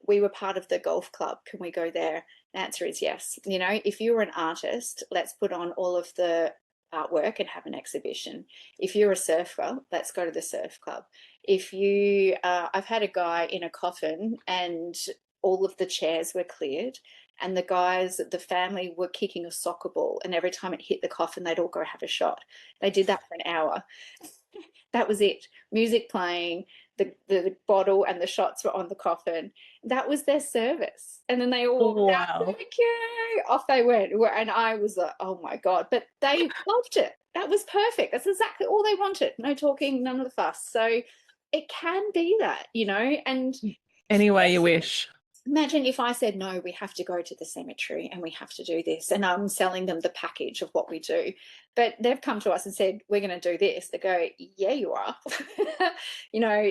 we were part of the golf club. Can we go there? The answer is yes. If you were an artist, let's put on all of the artwork and have an exhibition. If you're a surfer, let's go to the surf club. If you, I've had a guy in a coffin and all of the chairs were cleared, and the guys, the family were kicking a soccer ball, and every time it hit the coffin, they'd all go have a shot. They did that for an hour. That was it. Music playing, the bottle and the shots were on the coffin. That was their service. And then they all walked out, wow. thank you. Off they went. And I was like, oh my God. But they loved it. That was perfect. That's exactly all they wanted. No talking, none of the fuss. So it can be that, and Any way you wish. imagine if I said, no, we have to go to the cemetery and we have to do this. And I'm selling them the package of what we do. But they've come to us and said, we're going to do this. They go, yeah, you are.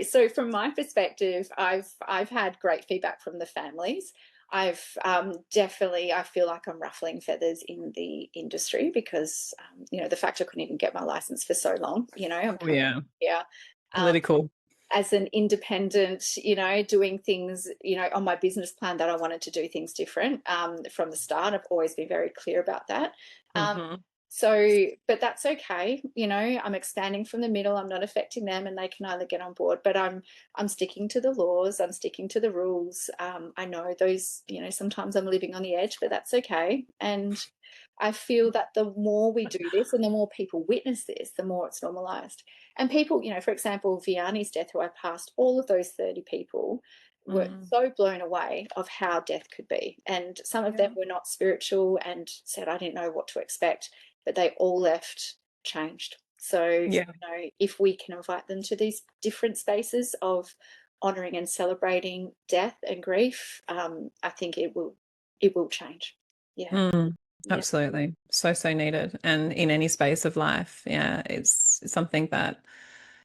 So from my perspective, I've had great feedback from the families. I've definitely, I feel like I'm ruffling feathers in the industry because, the fact I couldn't even get my license for so long, I'm Oh, coming yeah. here. Um, Political. as an independent, doing things, on my business plan that I wanted to do things different from the start. I've always been very clear about that. Um, Hmm. but that's okay. I'm expanding from the middle. I'm not affecting them, and they can either get on board. But I'm sticking to the laws. I'm sticking to the rules. I know those. Sometimes I'm living on the edge, but that's okay. And I feel that the more we do this, and the more people witness this, the more it's normalized. And people, for example, Vianney's death, who I passed, all of those 30 people were Mm. so blown away of how death could be. And some of them Yeah. were not spiritual and said, I didn't know what to expect, but they all left changed. So, Yeah. if we can invite them to these different spaces of honoring and celebrating death and grief, I think it will change. Yeah. Mm, Yeah. absolutely. So, so needed. And in any space of life, yeah, it's something that,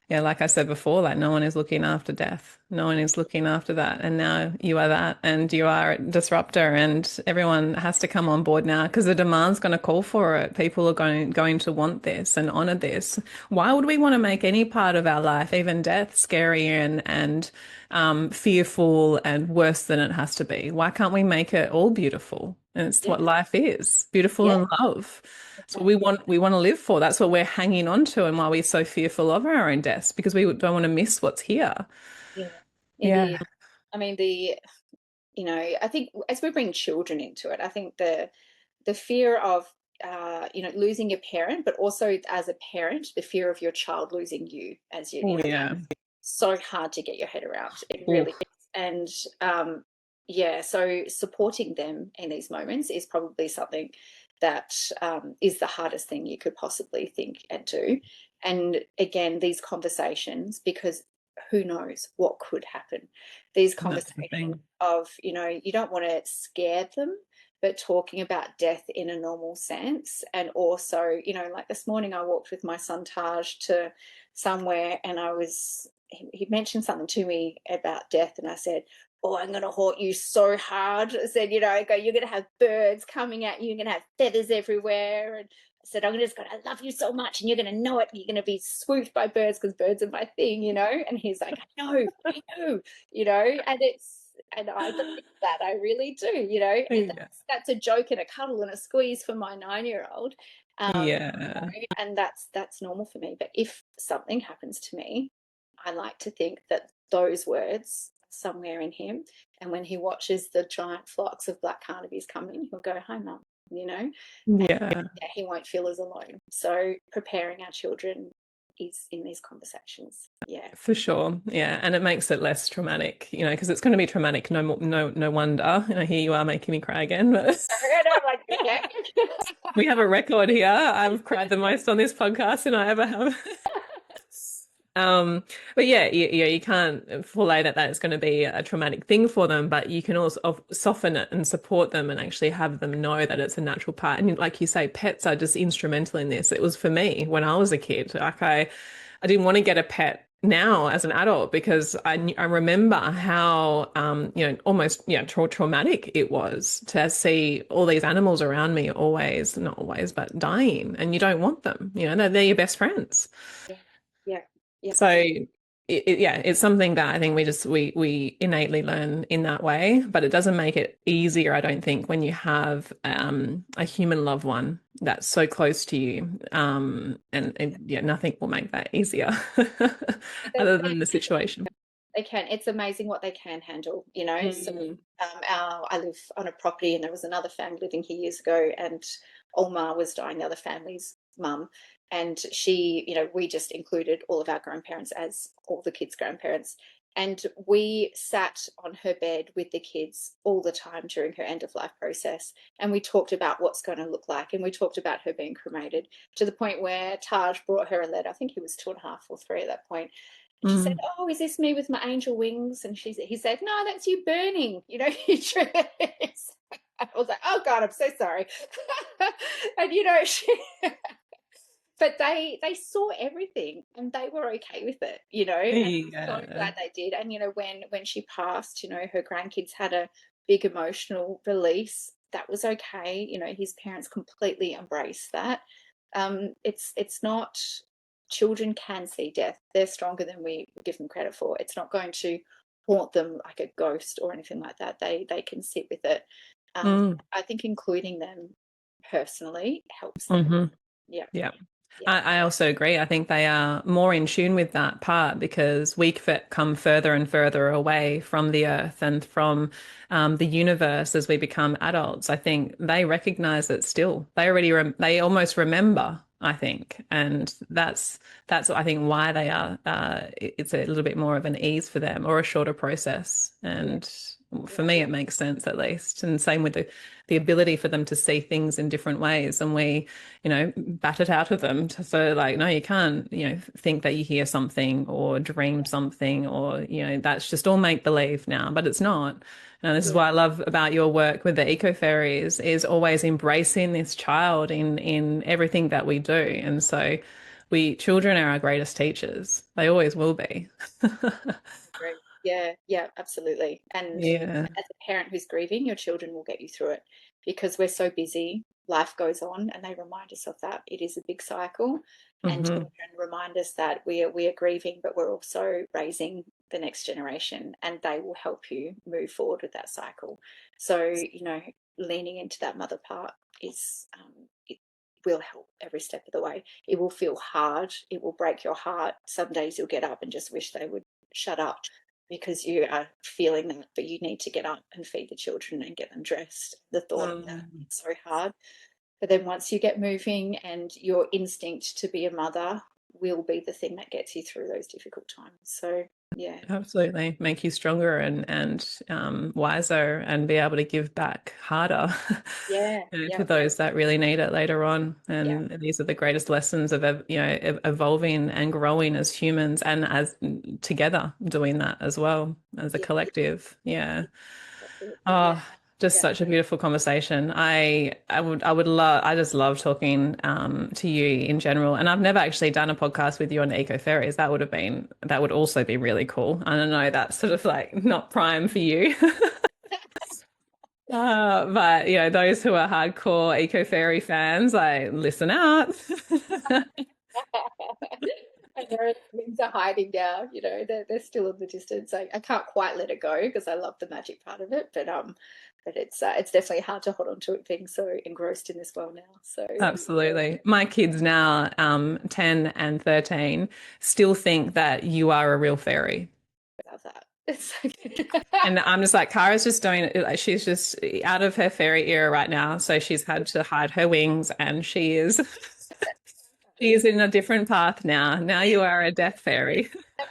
yeah, like I said before, like no one is looking after death. No one is looking after that. And now you are that, and you are a disruptor, and everyone has to come on board now because the demand's going to call for it. People are going to want this and honor this. Why would we want to make any part of our life, even death, scary and fearful and worse than it has to be? Why can't we make it all beautiful? And it's Yeah. what life is, beautiful Yeah. and love. It's what Exactly. we want to live for. That's what we're hanging on to and why we're so fearful of our own deaths, because we don't want to miss what's here. Yeah. It Yeah. is. I mean, I think as we bring children into it, I think the fear of losing your parent, but also as a parent, the fear of your child losing you as Oh, yeah. so hard to get your head around. It really Oof. is. And yeah, so supporting them in these moments is probably something that is the hardest thing you could possibly think and do. And again, these conversations, because who knows what could happen. These That's the conversations thing. of, you don't want to scare them, but talking about death in a normal sense. And also, like this morning, I walked with my son Taj to somewhere, and he mentioned something to me about death, and I said, "Oh, I'm going to haunt you so hard." I said, I go, "You're going to have birds coming at you, you're going to have feathers everywhere." And I said, "I'm just going to love you so much, and you're going to know it. You're going to be swooped by birds because birds are my thing, And he's like, I know, and I believe that. I really do, And Yeah. that's a joke and a cuddle and a squeeze for my 9-year-old. Yeah. And that's normal for me. But if something happens to me, I like to think that those words are somewhere in him. And when he watches the giant flocks of black carnabies coming, he'll go, "Hi, Mum," and Yeah. yeah, he won't feel as alone. So preparing our children is in these conversations. Yeah. For sure. Yeah. And it makes it less traumatic, because it's going to be traumatic. No wonder. Here you are making me cry again. But And I'm like, okay. we have a record here. I've cried the most on this podcast than I ever have. But yeah, you can't foolay that it's going to be a traumatic thing for them, but you can also soften it and support them and actually have them know that it's a natural part. And like you say, pets are just instrumental in this. It was for me when I was a kid. Like I didn't want to get a pet now as an adult because I remember how almost traumatic it was to see all these animals around me always, not always, but dying, and you don't want them. They're your best friends. Yeah. Yeah. Yeah. So it's something that I think we innately learn in that way, but it doesn't make it easier, I don't think, when you have a human loved one that's so close to you. And yeah, nothing will make that easier other than the situation. They can. It's amazing what they can handle, So Mm. I live on a property, and there was another family living here years ago, and Olma was dying, the other family's mum. And she, we just included all of our grandparents as all the kids' grandparents. And we sat on her bed with the kids all the time during her end of life process. And we talked about what's going to look like. And we talked about her being cremated, to the point where Taj brought her a letter. I think he was 2.5 or 3 at that point. And she said, Mm. "Oh, is this me with my angel wings?" And he said, "No, that's you burning." I was like, "Oh God, I'm so sorry." And but they saw everything, and they were okay with it, And I'm so Yeah. glad they did. And when she passed, her grandkids had a big emotional release. That was okay. His parents completely embraced that. It's not. Children can see death. They're stronger than we give them credit for. It's not going to haunt them like a ghost or anything like that. They can sit with it. Mm. I think including them personally helps them. Hmm. Yeah. Yeah. Yeah. I also agree. I think they are more in tune with that part because come further and further away from the earth and from the universe as we become adults. I think they recognize it still. They almost remember, I think, and that's I think why they are. It's a little bit more of an ease for them or a shorter process. Yeah. And for Yeah. me, it makes sense at least. And same with the ability for them to see things in different ways, and we bat it out of them. So like, no, you can't, think that you hear something or dream something or, that's just all make believe now, but it's not. And this is Yeah. what I love about your work with the eco fairies is always embracing this child in everything that we do. And so children are our greatest teachers. They always will be. Great. Yeah, yeah, absolutely. And Yeah. as a parent who's grieving, your children will get you through it because we're so busy. Life goes on, and they remind us of that. It is a big cycle, and Hmm. children remind us that we are grieving, but we're also raising the next generation, and they will help you move forward with that cycle. So leaning into that mother part is it will help every step of the way. It will feel hard. It will break your heart. Some days you'll get up and just wish they would shut up because you are feeling that, but you need to get up and feed the children and get them dressed. The thought of that is so hard. But then once you get moving, and your instinct to be a mother will be the thing that gets you through those difficult times. So yeah, absolutely. Make you stronger and wiser, and be able to give back harder yeah, to yeah, those that really need it later on. yeah, And these are the greatest lessons of evolving and growing as humans, and as together doing that as well as a yeah, collective. Yeah. yeah, Oh, just yeah. such a beautiful conversation. I would love, I just love talking to you in general. And I've never actually done a podcast with you on eco fairies. That would also be really cool. I don't know, that's sort of like not prime for you. But those who are hardcore eco fairy fans, like, listen out. And their wings are hiding now, they're still in the distance. I can't quite let it go because I love the magic part of it, but it's definitely hard to hold on to it being so engrossed in this world now. So Absolutely. My kids now, 10 and 13, still think that you are a real fairy. I love that. It's And I'm just like, Cara's just doing it. Like, she's just out of her fairy era right now. So she's had to hide her wings, and she is in a different path now. Now you are a death fairy.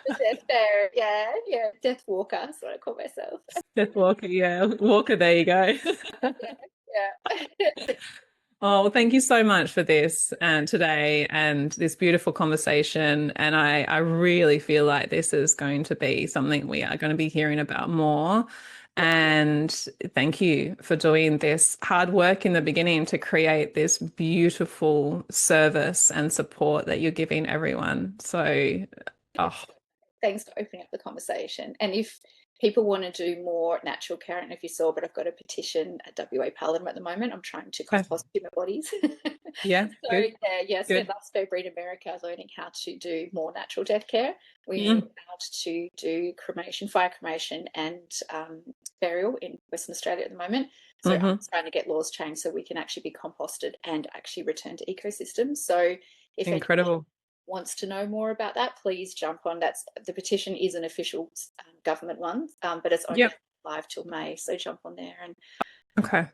the death bear. Yeah, yeah, death walker. That's what I call myself. Death walker, yeah. Walker, there you go. Yeah. Oh, well, thank you so much for this and today and this beautiful conversation. And I really feel like this is going to be something we are going to be hearing about more. And thank you for doing this hard work in the beginning to create this beautiful service and support that you're giving everyone. So, oh, Thanks for opening up the conversation. And if people want to do more natural care, I don't know if you saw, but I've got a petition at WA Parliament at the moment. I'm trying to compost human bodies. yeah, So good, yeah, spent good. last February in America learning how to do more natural death care. We knew how to do cremation, fire cremation, and burial in Western Australia at the moment. So I'm trying to get laws changed so we can actually be composted and actually return to ecosystems. So if anyone Incredible. wants to know more about that, please jump on. The petition is an official government one, but it's only Yep. live till May. So jump on there and Okay. let's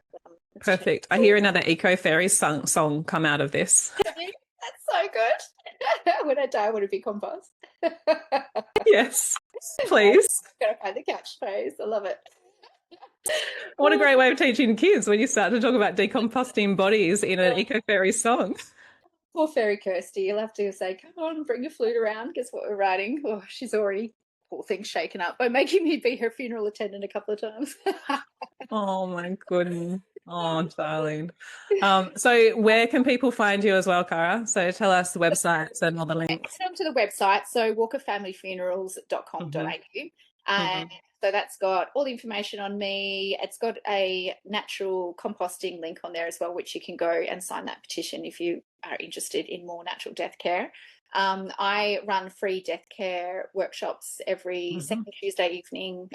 check. Perfect. I hear another Eco Fairy song come out of this. That's so good. When I die, I want to be compost. Yes, please. Gotta find the catchphrase. I love it. What a great way of teaching kids when you start to talk about decomposting bodies in an Eco Fairy song. Poor Fairy Kirsty. You'll have to say, come on, bring your flute around. Guess what we're writing? Oh, she's already, poor thing, shaken up by making me be her funeral attendant a couple of times. Oh my goodness. Oh, darling. So where can people find you as well, Cara? So tell us the websites and all the links. Head on to the website, so walkerfamilyfunerals.com.au. And so that's got all the information on me. It's got a natural composting link on there as well, which you can go and sign that petition if you are interested in more natural death care. I run free death care workshops every second Tuesday evening,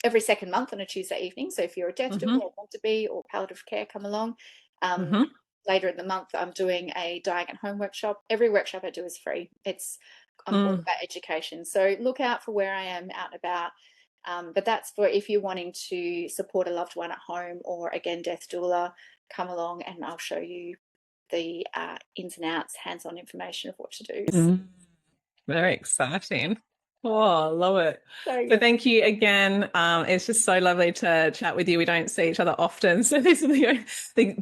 every second month on a Tuesday evening. So if you're a death doula or want to be, or palliative care, come along. Later in the month, I'm doing a dying at home workshop. Every workshop I do is free. I'm all about education. So look out for where I am out and about. But that's for if you're wanting to support a loved one at home, or again, death doula, come along and I'll show you the ins and outs, hands-on information of what to do. Very exciting. Oh, I love it. So So thank you again. It's just so lovely to chat with you. We don't see each other often. So these are the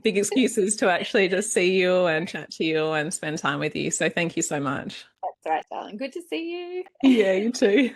big excuses to actually just see you and chat to you and spend time with you. So thank you so much. that's all right, darling. Good to see you. Yeah, you too.